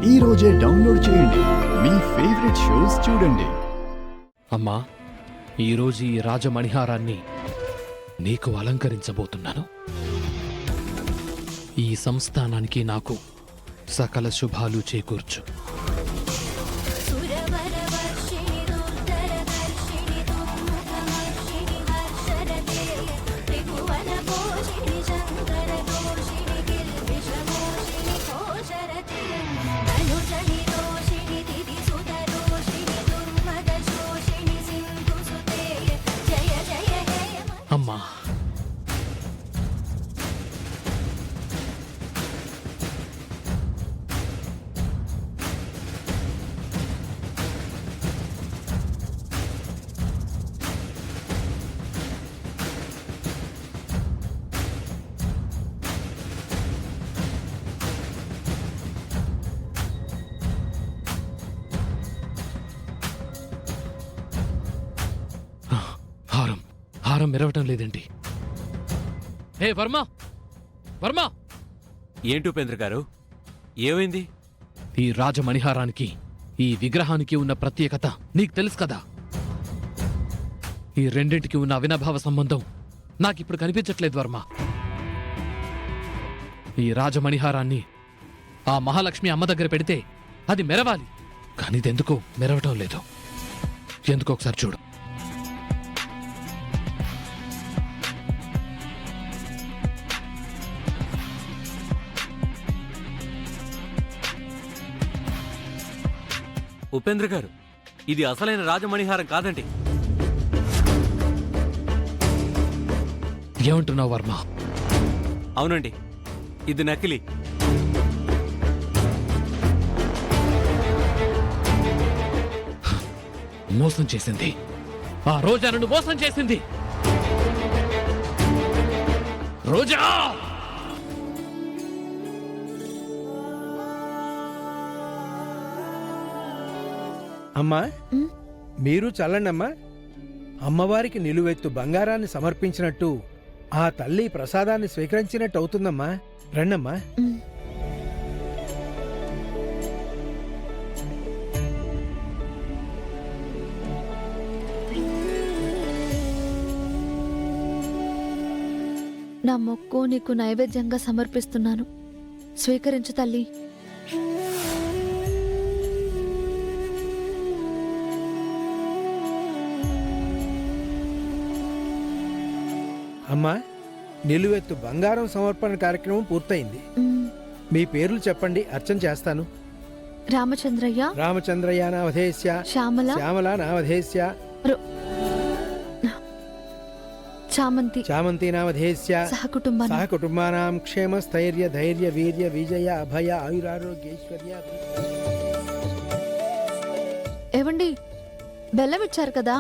ఈ రోజే డౌన్లోడ్ చేయండి. మీ ఫేవరెట్ షోస్ చూడండి. అమ్మా, ఈరోజు ఈ రాజమణిహారాన్ని నీకు అలంకరించబోతున్నాను. ఈ సంస్థానానికి నాకు సకల శుభాలు చేకూర్చు. అమ్మా, హారం మెరవటం లేదండి. హే వర్మ, వర్మ! ఏంటి ఉపేంద్ర గారు, ఏమైంది? ఈ రాజమణిహారానికి, ఈ విగ్రహానికి ఉన్న ప్రత్యేకత నీకు తెలుసు కదా. ఈ రెండింటికి ఉన్న అవినాభావ సంబంధం నాకిప్పుడు కనిపించట్లేదు వర్మ. ఈ రాజమణిహారాన్ని ఆ మహాలక్ష్మి అమ్మ దగ్గర పెడితే అది మెరవాలి, కానీ ఇదెందుకో మెరవటం లేదు. ఎందుకో ఒకసారి చూడు. ఉపేంద్ర గారు, ఇది అసలైన రాజమణిహారం కాదండి. ఏమంటున్నావు వర్మ? అవునండి, ఇది నకిలీ. మోసం చేసింది ఆ రోజా, నన్ను మోసం చేసింది. రోజా! అమ్మా, మీరు చల్లండమ్మా. అమ్మవారికి నిలువెత్తు బంగారాన్ని సమర్పించినట్టు ఆ తల్లి ప్రసాదాన్ని స్వీకరించినట్టు అవుతుందమ్మా. రండమ్మా. నా మొక్కు నీకు నైవేద్యంగా సమర్పిస్తున్నాను, స్వీకరించు తల్లి. అమ్మా, నిలువెత్తు బంగారం సమర్పణ కార్యక్రమం పూర్తయింది. మీ పేర్లు చెప్పండి, అర్చన చేస్తాను. రామచంద్రయ్య, రామచంద్రయ్య నావధేస్య, శ్యామల, శ్యామల నావధేస్య, చామంతి, చామంతి నావధేస్య, సహకుటుంబానాం క్షేమ స్థైర్య ధైర్య వీర్య విజయ అభయ ఆయురారోగ్యేశ్వర్య. ఏవండి, బెల్లం ఇచ్చారు కదా,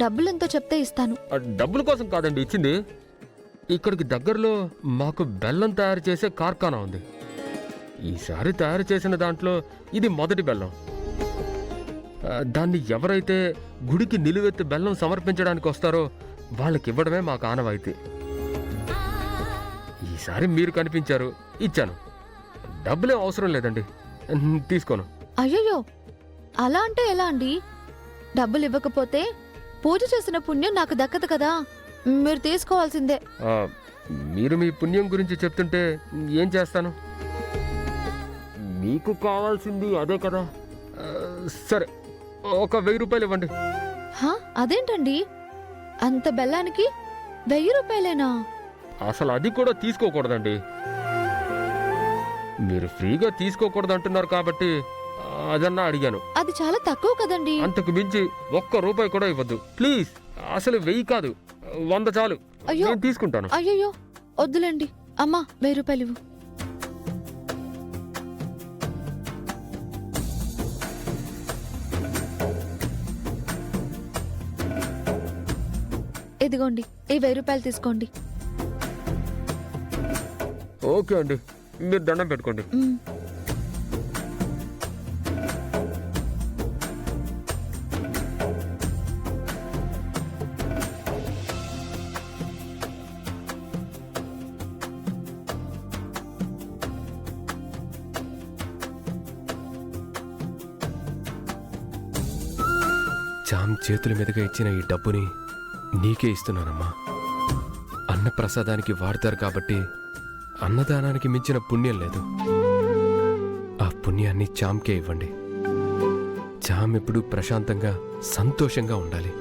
డబ్బులెంతో చెప్తే ఇస్తాను. డబ్బుల కోసం కాదండి ఇచ్చింది. ఇక్కడికి దగ్గరలో మాకు బెల్లం తయారు చేసే కార్ఖానా ఉంది. ఈసారి తయారు చేసిన దాంట్లో ఇది మొదటి బెల్లం. దాన్ని ఎవరైతే గుడికి నిలువెత్తు బెల్లం సమర్పించడానికి వస్తారో వాళ్ళకి ఇవ్వడమే మాకు ఆనవాయితీ. ఈసారి మీరు కనిపించారు, ఇచ్చాను. డబ్బులేం అవసరం లేదండి, తీసుకోను. అయ్యయ్యో, అలా అంటే ఎలా అండి? డబ్బులు ఇవ్వకపోతే పూజ చేసిన పుణ్యం నాకు దక్కదు కదా, మీరు తీసుకోవాల్సిందే. మీరు మీ పుణ్యం గురించి చెప్తుంటే ఏం చేస్తాను? మీకు కావాల్సింది అదే కదా. సరే, ఒక 1000 రూపాయలు ఇవ్వండి. అదేంటండి, అంత బెల్లానికి 1000 రూపాయలేనా? అసలు అది కూడా తీసుకోకూడదండి. మీరు ఫ్రీగా తీసుకోకూడదు అంటున్నారు కాబట్టి అదన్నా అడిగాను. అది చాలా తక్కువ కదండి. అంతకు మించి 1 రూపాయి కూడా ఇవ్వద్దు ప్లీజ్. అసలు 1000 కాదు, 100 చాలు. అయ్యో, నేను తీసుకుంటాను. అయ్యయ్యో, వద్దులేండి. అమ్మా, 1000 రూపాయలు ఇవ్వు. ఇదిగోండి, ఈ 1000 రూపాయలు తీసుకోండి. ఓకే అండి, మీరు దండం పెట్టుకోండి. చామ్ చేతుల మీదుగా ఇచ్చిన ఈ డబ్బుని నీకే ఇస్తున్నానమ్మా. అన్నప్రసాదానికి వాడతారు కాబట్టి అన్నదానానికి మించిన పుణ్యం లేదు. ఆ పుణ్యాన్ని చామ్కే ఇవ్వండి. చామ్ ఎప్పుడు ప్రశాంతంగా సంతోషంగా ఉండాలి.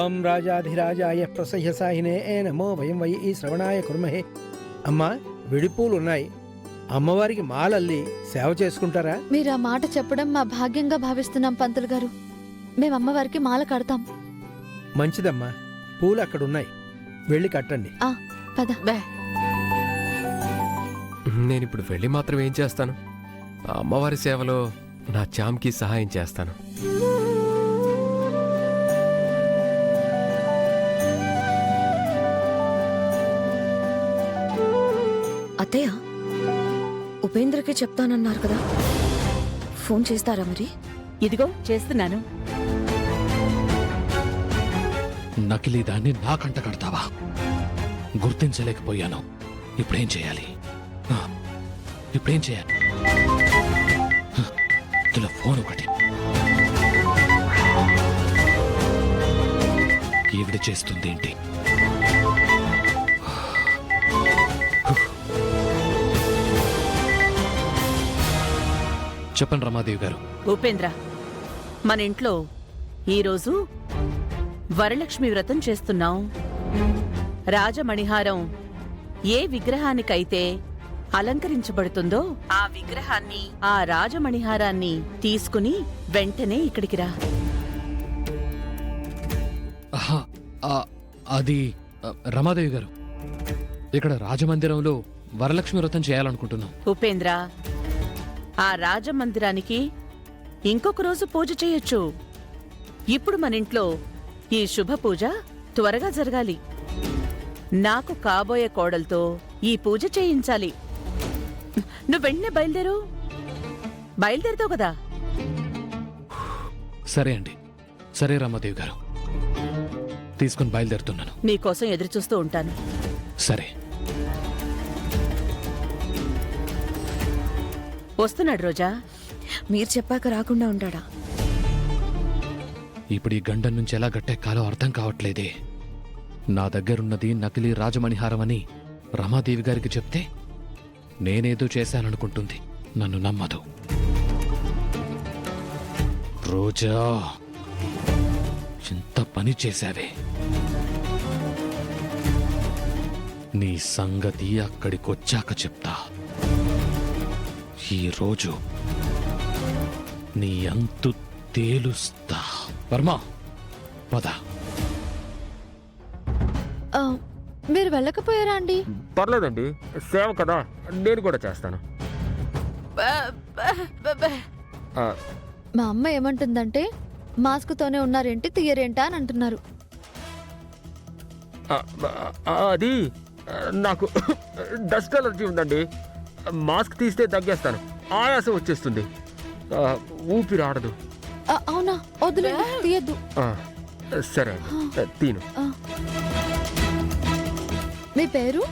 ఓం రాజాధిరాజాయ ప్రసహ్యసాహినే నమో వయం వై ఈ శ్రవణాయ కుర్మహే. అమ్మా విడిపూలు ఉన్నాయి, అమ్మవారికి మాలల్లి సేవ చేసుకుంటారా? మీరు ఆ మాట చెప్పడం మా భాగ్యంగా భావిస్తున్నాం పంతులు గారు. మేము అమ్మవారికి మాల కడతాం. మంచిదమ్మా, పూలు అక్కడున్నాయి, వెళ్ళి కట్టండి. పద. నేనిప్పుడు వెళ్ళి మాత్రం ఏం చేస్తాను? ఆ అమ్మవారి సేవలో నా చామ్కి సహాయం చేస్తాను. అత్తయ్య, ఉపేంద్రకి చెప్తానన్నారు కదా, ఫోన్ చేస్తారా మరి? ఇదిగో చేస్తున్నాను. నకిలీ దాన్ని నా కంట కడతావా? గుర్తించలేకపోయాను. ఇప్పుడేం చేయాలి? ఇప్పుడేం చేయాలి? ఇందులో ఫోన్ ఒకటి. ఈవిడ చేస్తుంది ఏంటి? చెప్పండి రమాదేవి గారు. ఉపేంద్ర, మన ఇంట్లో ఈరోజు వరలక్ష్మి వ్రతం చేస్తున్నాం. రాజమణిహారం ఏ విగ్రహానికైతే అలంకరించబడుతుందో ఆ విగ్రహాన్ని, ఆ రాజమణిహారాన్ని తీసుకుని వెంటనే ఇక్కడికి రా. ఆహా, అది రమాదేవి గారు, ఇక్కడ రాజమందిరంలో వరలక్ష్మి వ్రతం చేయాలనుకుంటున్నాం. ఉపేంద్ర, ఆ రాజమందిరానికి ఇంకొక రోజు పూజ చేయొచ్చు. ఇప్పుడు మన ఇంట్లో ఈ శుభ పూజ త్వరగా జరగాలి. నాకు కాబోయే కోడలతో ఈ పూజ చేయించాలి. నువ్వు వెంటనే బయలుదేరుతావు కదా? సరే అండి, సరే రమాదేవి గారు, తీసుకుని బయలుదేరుతున్నాను. నీకోసం ఎదురుచూస్తూ ఉంటాను. సరే. వస్తున్నాడు రోజా. మీరు చెప్పాక రాకుండా ఉంటాడా? ఇప్పుడు ఈ గండం నుంచి ఎలా గట్టెక్కాలో అర్థం కావట్లేదే. నా దగ్గరున్నది నకిలీ రాజమణిహారం అని రమాదేవి గారికి చెప్తే నేనేదో చేశాననుకుంటుంది, నన్ను నమ్మదు. రోజా, ఇంత పని చేశావే, నీ సంగతి అక్కడికొచ్చాక చెప్తా. ఈ రోజు నీ అంతు తేలుస్తా. వర్మ, పద. మీరు వెళ్ళకపోయారా అండి? పర్లేదండి, సేవ కదా, నేను కూడా చేస్తాను. ఆ, మా అమ్మ ఏమంటుందంటే మాస్క్తోనే ఉన్నారేంటి, తీయరేంటా అని అంటున్నారు. అది నాకు డస్ట్ అలర్జీ ఉందండి. మాస్క్ తీస్తే దగ్గేస్తాను, ఆయాసం వచ్చేస్తుంది, ఊపిరి ఆడదు. అవునా? వద్దులే, తీయద్దు. సరే తీను. మీ పేరు?